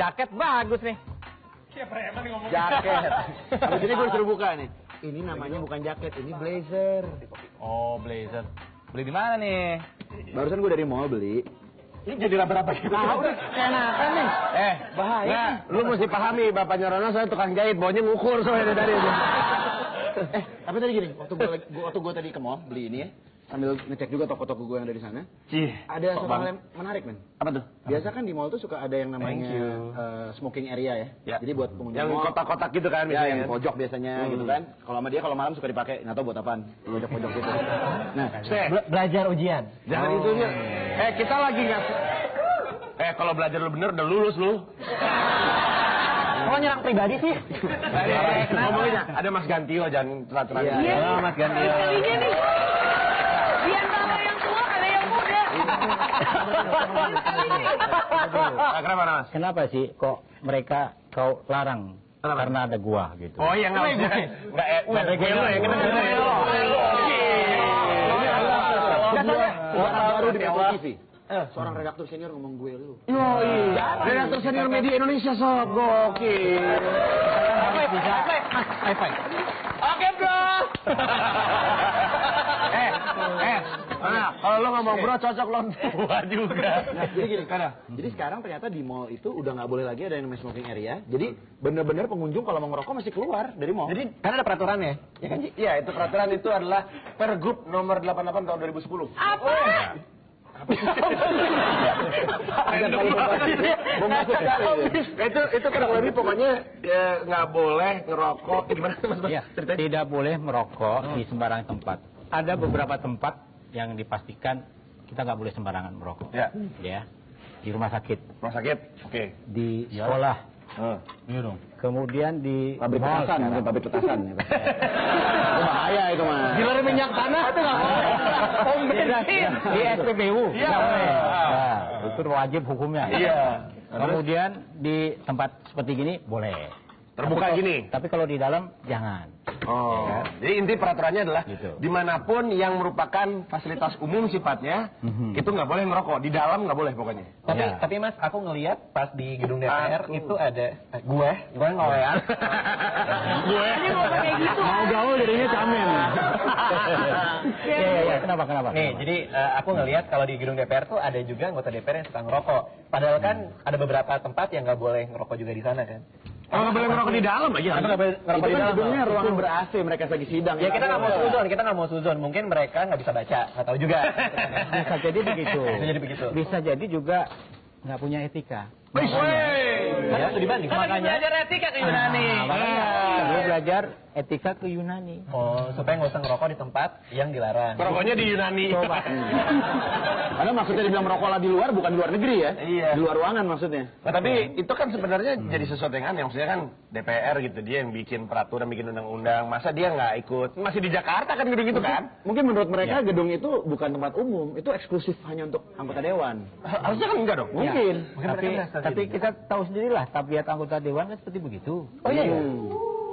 jaket bagus nih. Siapa preman ngomong Jaket. Habis ini gue suruh buka nih. Ini namanya bukan jaket, ini blazer. Oh, blazer. Beli di mana nih? Barusan gue dari mall beli. Ini jadi raba-raba gitu. Udah keenakan nih. Bahaya. Nah, lu mesti pahami, bapaknya Rono soalnya tukang jahit, baunya ngukur soalnya dari itu. Tapi tadi gini, waktu gue tadi ke mall beli ini ya, sambil ngecek juga toko-toko gue yang ada di sana. Ada satu hal yang menarik, men. Apa tuh? Biasa kan di mall tuh suka ada yang namanya smoking area ya. Jadi buat pengunjung Yang mall, kotak-kotak gitu kan, ya, biasanya. yang pojok biasanya gitu kan. Kalau sama dia kalau malam suka dipakai, nggak tahu buat apaan. Pojok-pojok gitu. Nah, Belajar ujian. Jangan itunya. Kita lagi nggak. Kalau belajar lu bener udah lulus lu. Kok nyerang pribadi sih? Ngomongin ada Mas Gantio, jangan telat-telat. Iya, Mas Gantio. Kalinya nih. Di antara yang tua ada yang muda. Kenapa Mas? Kenapa sih kok mereka kau larang? Karena ada gua gitu. Oh iya nggak usah. Nggak gue lo yang kena gue lo. orang baru di Metro TV. Seorang redaktur senior ngomong gue lu. Redaktur senior media Indonesia sob, gokil. High five. Oke bro. Kalau lo ngomong bro cocok lo tua juga. Nah, jadi gini, jadi sekarang ternyata di mall itu udah nggak boleh lagi ada yang namanya smoking area. Jadi bener-bener pengunjung kalau mau ngerokok masih keluar dari mall. Jadi kan ada peraturannya, ya kan? Iya, itu peraturan itu adalah Pergub nomor 88 tahun 2010. Apa? Itu kurang lebih pokoknya nggak boleh ngerokok. Gimana Mas? Ya, tidak boleh merokok di sembarang tempat. Ada beberapa tempat yang dipastikan kita nggak boleh sembarangan merokok. Ya. Ya. Di rumah sakit. Rumah sakit, oke. Di sekolah. Iya dong. Kemudian di Pabrik mall petasan, sekarang. mungkin pabrik petasan. Itu bahaya itu mah. Gila minyak tanah itu nggak boleh. Di SPBU. Iya. Nggak boleh. Nah, itu wajib hukumnya. Iya. Kemudian di tempat seperti gini boleh. Terbuka gini. Tapi kalau di dalam jangan. Oh, jadi inti peraturannya adalah Gitu. dimanapun yang merupakan fasilitas umum sifatnya, itu nggak boleh ngerokok. Di dalam nggak boleh pokoknya. Tapi Mas, aku ngelihat pas di gedung DPR itu ada gue ngolean. Ini mau pakai gitu. Mau gaul jadinya camen. Iya. Kenapa? Nih, jadi aku ngelihat kalau di gedung DPR tuh ada juga anggota DPR yang suka ngerokok. Padahal kan ada beberapa tempat yang nggak boleh ngerokok juga di sana kan. Oh, nggak boleh ngerokok di dalam aja. Nggak boleh ngerokok Itu di kan dalam. gedungnya ruangan ber-AC, mereka lagi sidang. Ya kita nggak mau suzon. Mungkin mereka nggak bisa baca, nggak tahu juga. Bisa jadi begitu. Bisa jadi begitu. Bisa jadi juga nggak punya etika. Makanya itu dibanding. Makanya belajar etika ke Yunani. Makanya dia belajar etika ke Yunani. Oh, supaya nggak usah ngerokok di tempat yang dilarang. Ngerokoknya di Yunani. Coba. Karena maksudnya dibilang merokoklah di luar, bukan di luar negeri ya. Iya. Di luar ruangan maksudnya. Nah, tapi itu kan sebenarnya jadi sesuatu yang aneh. Maksudnya kan DPR gitu, dia yang bikin peraturan, bikin undang-undang. Masa dia nggak ikut? Masih di Jakarta kan gedung itu kan? Mungkin menurut mereka gedung itu bukan tempat umum, itu eksklusif hanya untuk anggota dewan. Harusnya kan enggak dong? Mungkin. Tapi kita tahu sendirilah tabiat anggota dewan kan seperti begitu. Oh iya.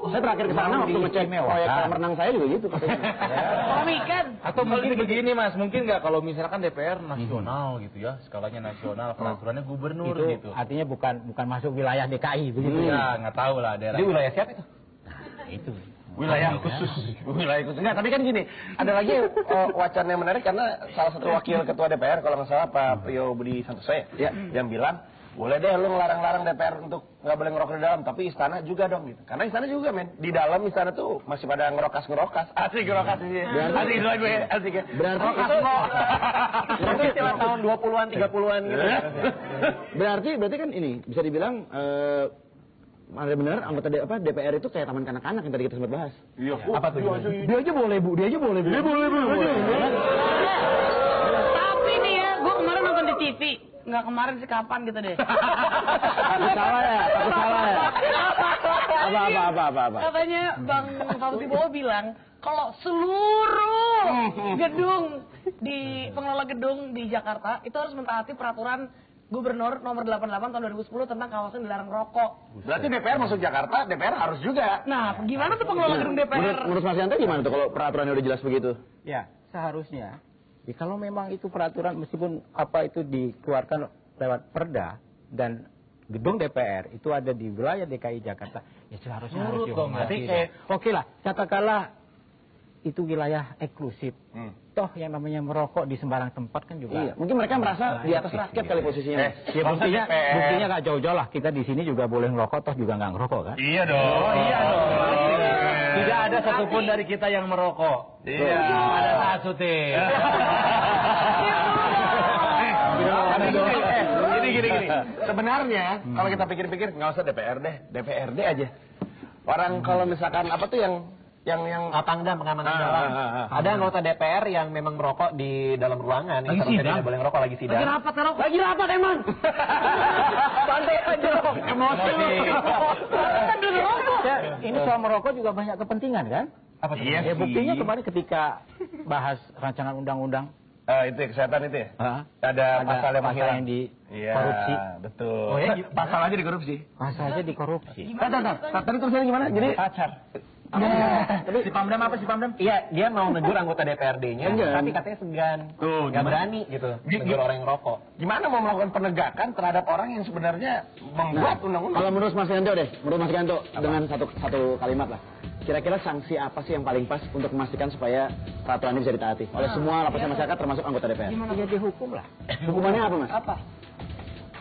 Saya terakhir ke sana waktu ngecek proyek kolam renang saya juga gitu katanya. Komikan. Atau mungkin begini Mas, mungkin nggak kalau misalkan DPR nasional gitu ya, skalanya nasional, peraturannya gubernur Itu gitu. artinya bukan masuk wilayah DKI begitu. Ya nggak tahu lah daerah. Di wilayah siapa itu? Itu. Wilayah khusus. Wilayah khusus. Enggak, tapi kan gini, ada lagi wacana yang menarik karena salah satu wakil ketua DPR kalau nggak salah Pak Priyo Budi Santoso ya, yang bilang boleh deh lu ngelarang-larang DPR untuk nggak boleh ngerokok di dalam, tapi istana juga dong gitu. Karena istana juga men, di dalam istana tuh masih pada ngerokas. Asik ngerokas sih. Asik itu lagi asik ya. Berarti Itu istilah tahun 20-an, 30-an gitu. berarti kan ini bisa dibilang benar anggota DPR itu kayak taman kanak-kanak yang tadi kita sempat bahas. Iya. Apa tuh? Dia aja boleh bu. Dia boleh. Tapi nih ya, gue kemarin nonton di TV. Nggak kemarin sih, kapan gitu deh. Aku salah ya. Apa. Katanya Bang Fauzi Bowo bilang, kalau seluruh gedung di pengelola gedung di Jakarta itu harus mentaati peraturan Gubernur nomor 88 tahun 2010 tentang kawasan dilarang rokok. Berarti DPR masuk Jakarta, DPR harus juga. Nah, gimana tuh pengelola gedung DPR? Menurut Mas Yanto gimana tuh kalau peraturannya udah jelas begitu? Ya, seharusnya. Ya, kalau memang itu peraturan meskipun apa itu dikeluarkan lewat perda dan gedung DPR itu ada di wilayah DKI Jakarta, ya seharusnya harus dihormati. Oke lah, katakanlah itu wilayah eksklusif. Toh yang namanya merokok di sembarang tempat kan juga. Iya, mungkin mereka merasa di atas rakyat kali posisinya. Ya buktinya nggak jauh-jauh lah. Kita di sini juga boleh ngerokok, toh juga nggak ngerokok kan? Iya dong. Iya dong. Tidak ada satupun dari kita yang merokok. Iya. Ada Sasuti. Gini. Sebenarnya kalau kita pikir-pikir nggak usah DPR deh, DPRD aja. Orang kalau misalkan apa tuh yang Pangdam, pengamanan jalan. Ada anggota DPR yang memang merokok di dalam ruangan. Yang seharusnya tidak boleh ngerokok lagi sidang. Lagi rapat emang. Santai aja. emosi. Ya, ini soal merokok juga banyak kepentingan kan? Apa tuh? Ya buktinya kemarin ketika bahas rancangan undang-undang Itu ya, kesehatan itu ya? ada pasal yang menghilang. yang di Iya, korupsi. betul. Oh, ya, pasal aja di korupsi. Pasalnya di korupsi. Tadi tulisannya gimana? Jadi pacar. Tapi si Pamdam apa si Pamdam? Iya, dia mau negur anggota DPRD-nya, tapi katanya segan. Tuh, nggak berani gitu, negur orang yang rokok. gimana mau melakukan penegakan terhadap orang yang sebenarnya membuat undang-undang? Kalau menurut Mas Yanto deh, menurut Mas Yanto dengan satu kalimat lah. Kira-kira sanksi apa sih yang paling pas untuk memastikan supaya peraturan ini bisa ditaati oleh semua lapisan masyarakat termasuk anggota DPR? Ya dihukum lah. Hukumannya apa, Mas? Apa?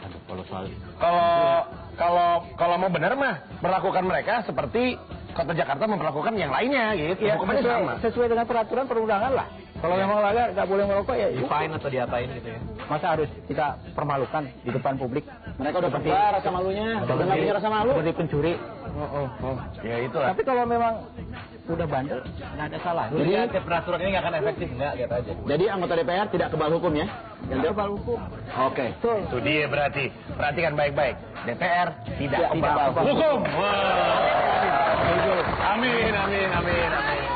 Aduh, kalau soal Kalau mau benar mah berlakukan mereka seperti Kota Jakarta memperlakukan yang lainnya gitu. ya, Hukumannya sama. sesuai dengan peraturan perundangan lah. Kalau memang melanggar nggak boleh merokok ya Di fine atau diapain gitu ya. masa harus kita permalukan di depan publik Mereka udah keluar rasa malunya, udah nggak punya rasa malu. seperti pencuri. Ya itulah. Tapi kalau memang udah bandel nggak ada salah. Jadi peraturan ini nggak akan efektif, nggak, gitu aja. Jadi anggota DPR tidak kebal hukum ya? Nggak kebal hukum. Oke. Itu dia berarti. Perhatikan baik-baik. DPR tidak kebal kebal hukum. Wah. Amin.